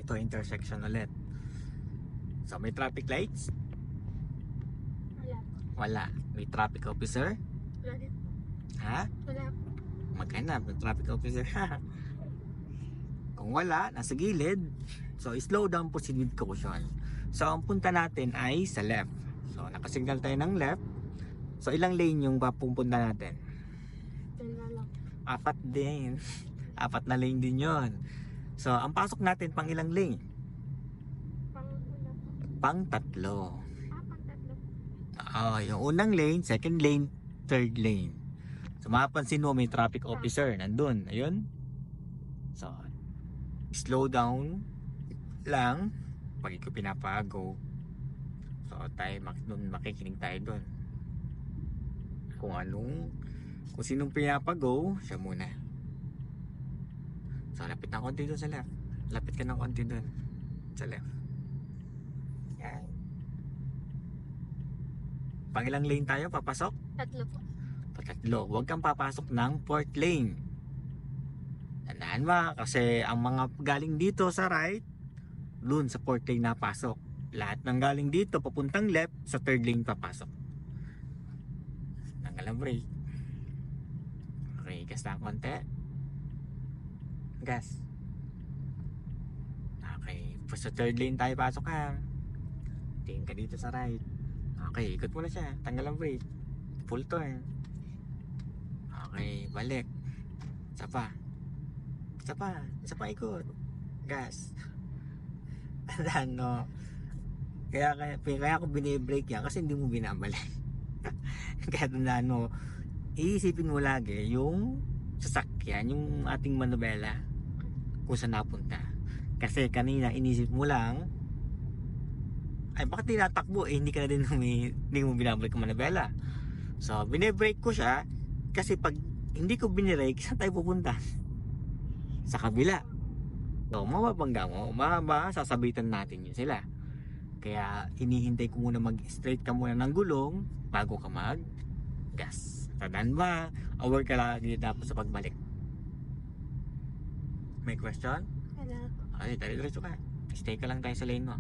Ito, intersection ulit. So, may traffic lights? Wala po. Wala. May traffic officer? Wala din po. Ha? Wala po. Maghanap ng traffic officer. Kung wala, nasa gilid, so slow down proceed with caution. So ang punta natin ay sa left. So nakasignal tayo ng left. So ilang lane yung papupunta natin? Dalawa lang. Apat din. Apat na lane din yon. So ang pasok natin pang ilang lane? Pang una po. Pang tatlo. Pang tatlo po. Yung unang lane, second lane, third lane. So mapapansin mo may traffic officer nandun. Ayun. So slow down lang pag ikaw pinapago. So tayo makikinig tayo doon. Kung sinong pinapago, siya muna. So lapit na konti doon sa left. Lapit ka ng konti doon sa left. Yan. Pang ilang lane tayo papasok? Tatlo po. Patatlo. Huwag kang papasok ng fourth lane. Tandaan mo, kasi ang mga galing dito sa right, dun sa fourth lane na pasok. Lahat ng galing dito papuntang left, sa third lane papasok. Tanggal ang brake. Okay, gas na konti. Gas. Okay, sa third lane tayo pasok ha. Tingin ka dito sa right. Okay, ikot mo na siya. Tanggal ang brake. Full turn. Okay, balik. Isa pa ikot. Gas. Ano? Kaya ako bine-brake yan kasi hindi mo binabalik. Kaya tandaan mo, iisipin mo lagi yung sasakyan, yung ating manubela kung saan napunta. Kasi kanina inisip mo lang, ay bakit tinatakbo hindi ka na din hindi mo binabalik ang manubela. So, bine-brake ko siya kasi pag hindi ko binirake, saan tayo pupunta? Sa kabila. So, mababangga mo, sasabitan natin yun sila. Kaya, inihintay ko muna mag-straight ka muna ng gulong bago ka mag-gas. Tandaan ba? Aware ka lagi dapat sa pagbalik. May question? Wala po. Ay, diretso ka. Stay ka lang tayo sa lane mo.